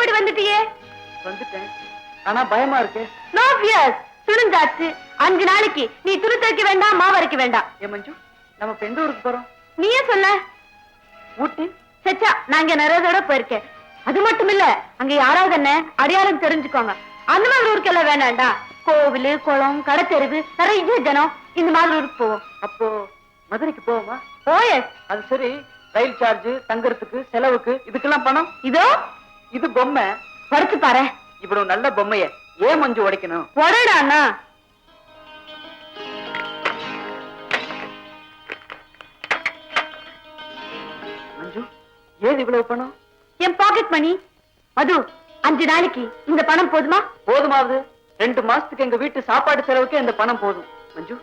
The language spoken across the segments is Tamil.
ஓடி வந்துட்டியே. வந்துட்டேன், ஆனா பயமா இருக்கு. நோ ஃபியர்ஸ், துணிஞ்சாச்சு. 5 நாளைக்கு நீ துணி துவைக்க வேண்டாம், மாவு அரைக்க வேண்டாம். ஏ மஞ்சு, நம்ம இப்ப எந்த ஊருக்கு போறோம்? நீயே சொல்ல. ஊட்டி. சச்சா, நான் இங்க நிறைய தடவை போயிருக்கேன். அது மட்டும் இல்ல, அங்க யாராவது என்ன அடையாளம் தெரிஞ்சுக்கோங்க. அந்த மாதிரி ஊருக்கு எல்லாம் வேண்டாம்டா. கோவில், குளம், கடத்தெருவு, நிறைய ஜனம், இந்த மாதிரி ஊருக்கு போவோம். அப்போ மதுரைக்கு போவோமா? ஓஎஸ். அது சரி, ரயில் சார்ஜ், தங்கறதுக்கு, செலவுக்கு, இதுக்கெல்லாம் பணம்? இதோ இது பொம்மை. படுத்து பாரு. இவ்வளவு நல்ல பொம்மைய ஏன் மஞ்சு உடைக்கணும்? உடைடாண்ணா. மஞ்சு, ஏது இவ்வளவு பணம்? என் பாக்கெட் மணி. மது, 5 நாளைக்கு இந்த பணம் போதுமா? போதுமாவது. 2 மாசத்துக்கு எங்க வீட்டு சாப்பாடு செலவுக்கு இந்த பணம் போதும். மஞ்சு,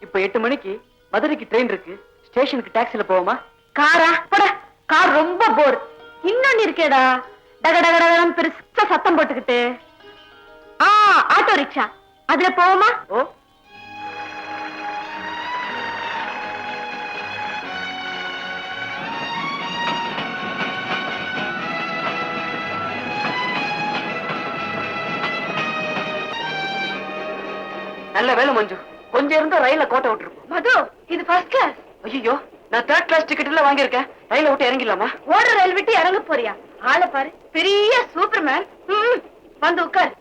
இப்ப 8 மணிக்கு மதுரைக்கு ட்ரெயின் இருக்கு. ஸ்டேஷனுக்கு டாக்ஸில போவோமா? காரா? போட. கார் ரொம்ப போர். இன்னொன்னு இருக்கேடா, டகடகடன்னு பெருசா சத்தம் போட்டுக்கிட்டு. ஆட்டோ ரிக்ஷா, அதுல போவோமா? ஓ, நல்ல வேலை மஞ்சு, கொஞ்சம் இருந்தா ரயில கோட்டை விட்டுருப்போம். மது, இது ஃபர்ஸ்ட் கிளாஸ். ஐயோ, நான் 3rd கிளாஸ் டிக்கெட் எல்லாம் வாங்கியிருக்கேன். ரயில விட்டு இறங்கிடலாமா? ஓடுற ரயில் விட்டு இறங்க போறியா? ஆளை பாரு, பெரிய சூப்பர்மேன். வந்து உட்கார்.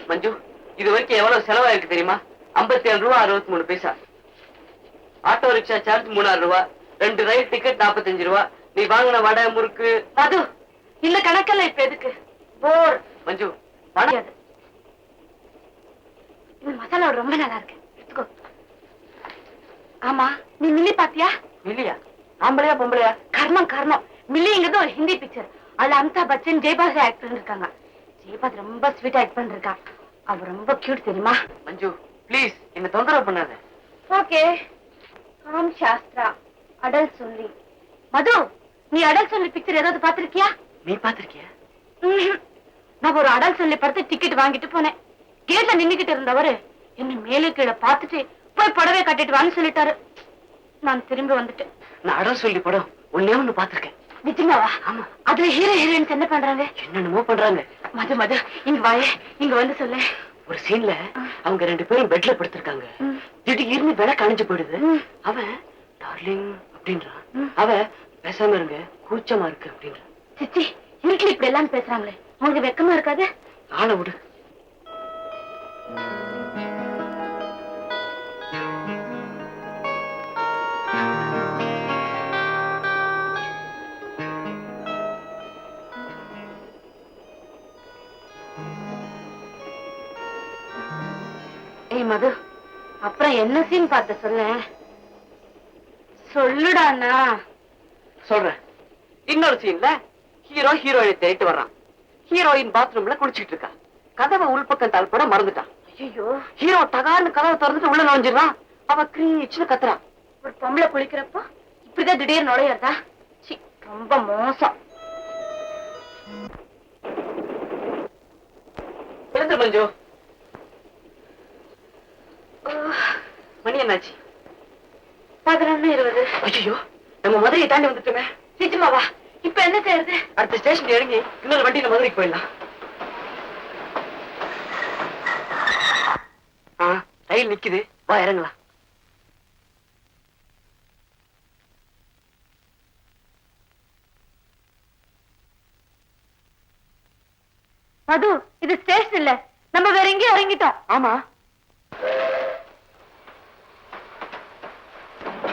மஞ்சு, இது வரைக்கும் எவ்வளவு செலவாயிருக்கு தெரியுமா? 57 ரூபா 63 பைசா. ஆட்டோ ரிக்ஷா சார்ஜ் 3000 ரூபா, 2 ரயில் டிக்கெட் 45 ரூபா. நீ வாங்கின வடை, முறுக்கு. மது, இந்த கணக்கெல்லாம் இப்ப எதுக்கு? போர். மஞ்சு, பணம். இந்த மசாலா ரொம்ப நல்லா இருக்கு. எடுத்துக்கோ. ஆமா, நீ மில்லி பாத்தியா? இல்லையா? ஆம்பளையா பொம்பளையா? கர்மம் கர்மம். மில்லிங்கிறது ஒரு ஹிந்தி பிக்சர். அதுல அமிதாப் பச்சன், ஜெயபாஸ் ஆக்ட் பண்ணிருக்காங்க. ஜெயபாஸ் ரொம்ப ஸ்வீட்டா ஆக்ட் பண்ணிருக்கா. அவ ரொம்ப கியூட் தெரியுமா? மஞ்சு, ப்ளீஸ் என்ன தொந்தரவு பண்ணாத. ஓகே. ராம் சாஸ்திரா, அடல் சொல்லி. மது, நீ அடல் சொல்லி பிக்சர் ஏதாவது பாத்திருக்கியா? நீ பாத்திருக்கியா? நான் ஒரு அடல் சொல்லி பார்த்து டிக்கெட் வாங்கிட்டு போனேன். கேட்ல நின்னுகிட்டு இருந்தவரு என்ன மேலே கீழே பார்த்துட்டு போய் புடவை கட்டிட்டு வான்னு சொல்லிட்டாரு. நான் திரும்பி வந்துட்டேன். நான் அடம் சொல்லி படம் ஒன்னே ஒண்ணு பாத்திருக்கேன். நிஜமாவா? ஆமா. அதுல ஹீரோ ஹீரோயின்ஸ் என்ன பண்றாங்க? என்னென்னமோ பண்றாங்க. மது மது, இங்க வாயே, இங்க வந்து சொல்லு. ஒரு சீன்ல அவங்க 2 பேரும் பெட்ல படுத்திருக்காங்க. திடீர்னு விளக்கு அணைஞ்சு போயிடுது. அவன் டார்லிங் அப்படின்றான். அவ பேசாம இருங்க, கூச்சமா இருக்கு அப்படின்றான். சிச்சி, வீட்டுல இப்படி எல்லாம் பேசுறாங்களே, உங்களுக்கு வெக்கமா இருக்காது? ஆளை விடு. ஏய் மது, அப்புறம் என்ன சீன் பார்த்த சொல்ல. சொல்லுடாண்ணா. சொல்றேன். இன்னொரு சீன்ல ஹீரோ ஹீரோயினை தேடிட்டு வர்றான். ஹீரோயின் பாத்ரூம்ல குளிச்சுட்டு இருக்கா. கதவை உள்பக்கம் தாழ்பட மறந்துட்டான். ஐயோ, ஹீரோ டகான்னு கதவை திறந்துட்டு உள்ள நுழைஞ்சிடறான். அவ கிரீச்சுன்னு கத்துறான். ஒரு பொம்பளை குளிக்கிறப்போ இப்படிதான் திடீர்னு நுழையறதா? ரொம்ப மோசம். எழுந்து மஞ்சு. மணி என்னாச்சு? 11:20. ஐயோ, நம்ம மதுரையை தாண்டி வந்துட்டோமே. நிஜமாவா? இப்ப என்ன செய்யறது? அடுத்த ஸ்டேஷன் இறங்கி இன்னொரு வண்டியில மதுரைக்கு போயிடலாம். ரயில் நிக்குது, வா இறங்கலாம். மது, இது ஸ்டேஷன் இல்ல, நம்ம வேற எங்கேயும் இறங்கிட்டோம். ஆமா.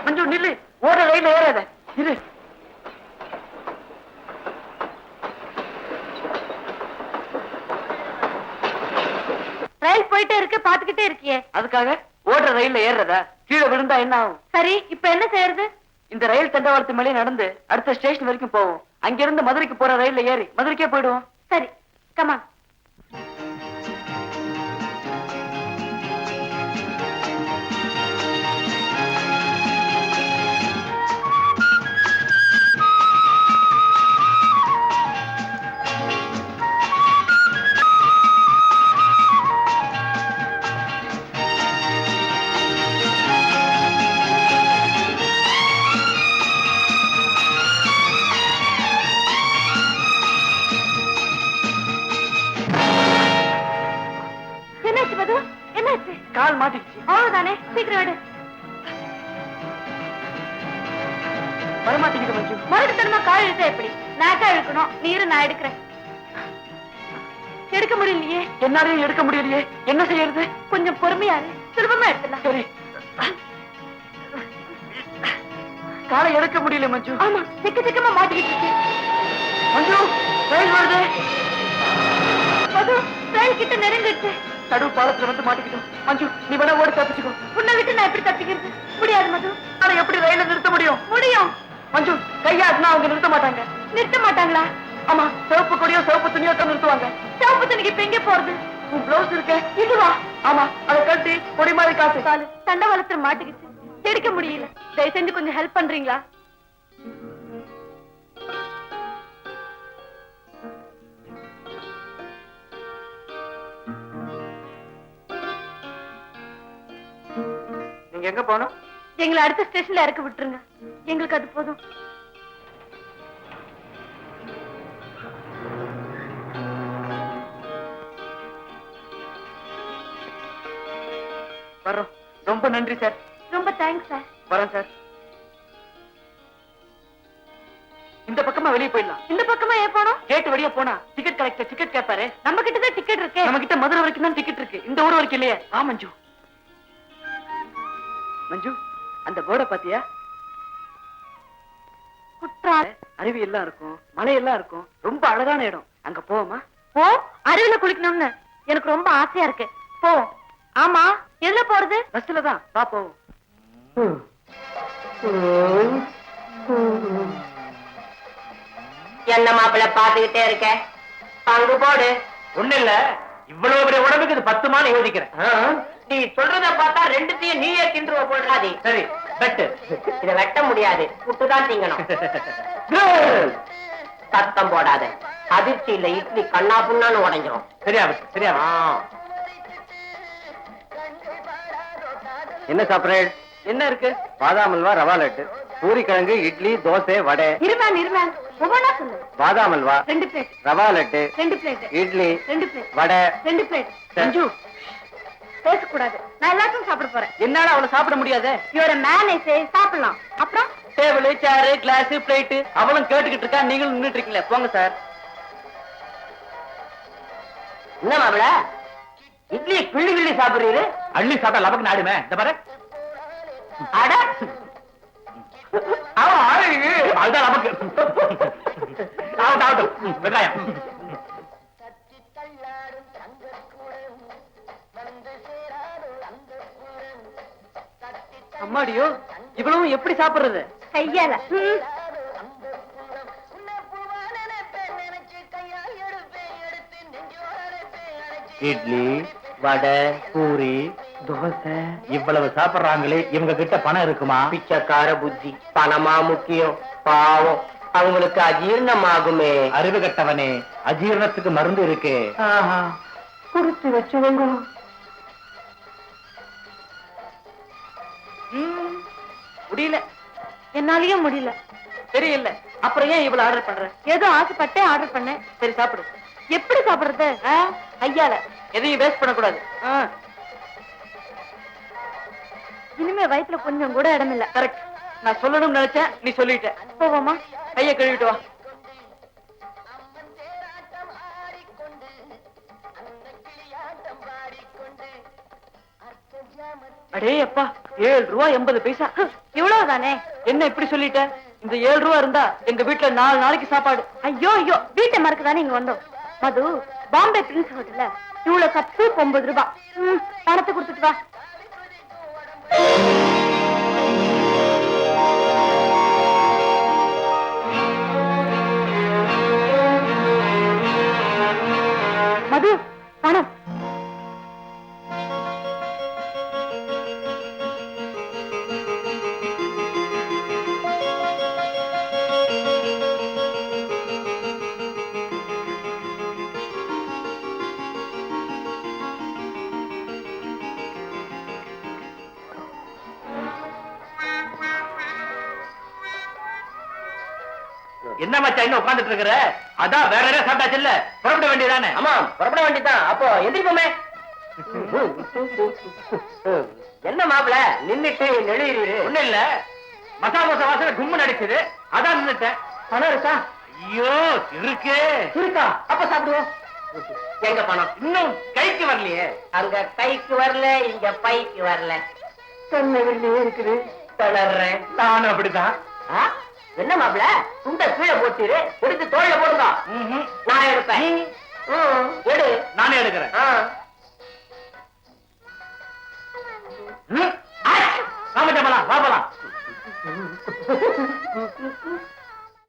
மஞ்சு நில்லு, ஓட ரயில் ஏறாத. இரு. ரயில் போயிட்டே இருக்கு, பாத்துக்கிட்டே இருக்கியே. அதுக்காக ஓடுற ரயில்ல ஏறதா? கீழே விழுந்தா என்ன ஆகும்? சரி, இப்ப என்ன செய்யறது? இந்த ரயில் தண்டவாளத்து மேலே நடந்து அடுத்த ஸ்டேஷன் வரைக்கும் போவோம். அங்கிருந்து மதுரைக்கு போற ரயில்ல ஏறி மதுரைக்கே போயிடுவோம். சரி, கமான். வரமாட்டேங்குது மஞ்சு. மறுபடித்தனமா கால் இழுத்தா எப்படி? நான் இழுக்கணும், நீரு நான் எடுக்கிறேன். எடுக்க முடியலையே. என்னாலையும் எடுக்க முடியலையே, என்ன செய்யறது? கொஞ்சம் பொறுமையா இரு, சுலபமா எடுத்துடலாம். சரி. காலை எடுக்க முடியல மஞ்சு. ஆமா, சிக்கமா மாட்டிக்கிட்டு இருக்கு. மஞ்சு, ரயில் வருது. மது, ரயில் கிட்ட நெருங்கிடுச்சு. நடு பாலத்துல வந்து மாட்டிக்கிட்டோம். மஞ்சு, நீ வேணா ஓடி தப்பிச்சுக்கோ. உன்னை விட்டு நான் எப்படி தப்பிக்கிறது? முடியாது மது. ஆனா எப்படி ரயில நிறுத்த முடியும்? முடியும். மஞ்சு, கையாட்டினா அவங்க நிறுத்த மாட்டாங்க. நிறுத்த மாட்டாங்களா? ஆமா, சிவப்பு கொடியோ சிவப்பு துணியோ தான் நிறுத்துவாங்க. சிவப்பு துணிக்கு இப்ப எங்க போறது? உன் பிளவுஸ் இருக்கே, இதுவா? ஆமா, அதை கட்டி கொடி மாதிரி காசு. காலு தண்டவாளத்துல மாட்டிக்கிச்சு, எடுக்க முடியல. தயவு செஞ்சு கொஞ்சம் ஹெல்ப் பண்றீங்களா? நீங்க எங்க போகணும்? எங்களை அடுத்த ஸ்டேஷன்ல இறக்கி விட்டுருங்க, எங்களுக்கு அது போதும். வர்றோம். ரொம்ப நன்றி சார். ரொம்ப தேங்க்ஸ் சார். வரேன் சார். இந்த பக்கமா வெளியே போயிடலாம். இந்த பக்கமா ஏன் போனோம்? கேட்டு வெளியே போனா டிக்கெட் கலெக்டர் டிக்கெட் கேட்பாரு. நம்ம கிட்டதான் டிக்கெட் இருக்கு. நம்ம கிட்ட மதுரை வரைக்கும் தான் டிக்கெட் இருக்கு, இந்த ஊர் வரைக்கும் இல்லையே. ஆ மஞ்சு. மஞ்சு, அந்த போர்டை பாத்தியா? குற்றால அருவி எல்லாம் இருக்கும், மலை எல்லாம் இருக்கும், ரொம்ப அழகான இடம். அங்க போவோமா? போ, அருவில குளிக்கணும்னு எனக்கு ரொம்ப ஆசையா இருக்கு. போ. ஆமா, எதுல போறது? பஸ்ல தான். வா போவோம். என்ன மாப்பிள்ள பாத்துக்கிட்டே இருக்க, பங்கு போடு. ஒண்ணு இல்ல, இவ்வளவு பெரிய உடம்புக்கு இது 10 மாலை யோசிக்கிறேன். நீ சொல்றத பார்த்தா ரெண்டுத்தையும் நீயே தின்றுவ போடுறாதி. சரி, வெட்டு. இத வெட்ட முடியாது, புட்டுதான் திங்கணும். சத்தம் போடாத, அதிர்ச்சி இல்ல இட்லி கண்ணா புண்ணான்னு உடைஞ்சிரும். சரியா சரியா. என்ன சாப்பிடுறேன்? என்ன இருக்கு? பாதாம் அல்வா, ரவா லட்டு, பூரி கிழங்கு, இட்லி, தோசை, வடை. இருவேன் இருவேன், ஒவ்வொன்னா சொல்லு. Badam halwa 2 plate, rava laddu 2 plate, idli 2 plate, vada 2 plate. Manju, பேசக்கூடாது, நான் எல்லாத்தையும் சாப்பிட போறேன். என்னால அவளை சாப்பிட முடியாது. இவர மேனேஜ் சாப்பிடலாம். அப்புறம் டேபிள், சேரு, கிளாஸ், பிளேட் அவளும் கேட்டுக்கிட்டு இருக்கா, நீங்களும் நின்னுட்டு இருக்கீங்களே. போங்க சார். என்ன மாப்பிள்ள இட்லி கிள்ளி கிள்ளி சாப்பிடுறீரு? அள்ளி சாப்பிட்டா லபக்கு நாடுமே. இந்த பாரு. அட அதுதான் நமக்கு. வெங்காயம். அம்மாடியோ, இவ்வளவும் எப்படி சாப்பிடுறது? கையால. இட்லி, வடை, பூரி, தோசை இவ்வளவு சாப்பிடுறாங்களே, இவங்க கிட்ட பணம் இருக்குமா? பிச்சைக்கார புத்தி. பணமா முக்கியம்? பாவம், அவங்களுக்கு அஜீர்ணமாகுமே. அறிவு கட்டவனே, அஜீரணத்துக்கு மருந்து இருக்கு. குடுத்து வச்சுவங்க. முடியல. என்னாலயும் முடியல. தெரியல, அப்புறம் ஏன் இவ்வளவு ஆர்டர் பண்ற? ஏதோ ஆசைப்பட்டே ஆர்டர் பண்ணேன். சரி சாப்பிடு. எப்படி சாப்பிடுறது? கையால. எதையும் வேஸ்ட் பண்ணக்கூடாது. இனிமே வயித்துல கொஞ்சம் கூட இடம் இல்ல. கரெக்ட். நான் சொல்லணும்னு நினைச்சேன், நீ சொல்லிட்ட. போவோமா? கைய கழுவிட்டு வா. அடே அப்பா, 7 ரூபாய் 80 பைசா. இவ்வளவுதானே? என்ன இப்படி சொல்லிட்ட? இந்த 7 ரூபாய் இருந்தா எங்க வீட்டுல 4 நாளைக்கு சாப்பாடு. ஐயோ ஐயோ, வீட்டை மறக்கதானே இங்க வந்தோம். மது, பாம்பே பிரின்ஸ் ஹோட்டல்ல இவ்வளவு கப்பு 9 ரூபாய். பணத்தை கொடுத்துட்டு வா. மது, பணம். என்ன மச்சான் இன்னும் உட்கார்ந்துட்டு இருக்கிற? அதான் வேற யாரா சாப்பிட்டாச்சு இல்ல, புறப்பட வேண்டியதானே? ஆமா, புறப்பட வேண்டியதான். அப்போ எந்திரிப்போமே. என்ன மாப்பிள நின்னுட்டு நெளியிரு? ஒண்ணு இல்ல, மசாலா தோசை வாசனை கும்மன் அடிச்சது, அதான் நின்னுட்டேன். பணம் இருக்கா? ஐயோ இருக்கு. இருக்கா? அப்ப சாப்பிடுவோம். எங்க பணம்? இன்னும் கைக்கு வரலையே. அங்க கைக்கு வரல, இங்க பைக்கு வரல. சொன்னதுலயே இருக்குது. தளர்றேன். நானும் அப்படிதான். ஆ? என்ன மாப்பிள துண்ட கீழே போட்டுரு, எடுத்து தோல்ல போடுங்க. நான் எடுப்பேன். எடு. நானே எடுக்கிறேன். ராமஜாமலா வா போலாம்.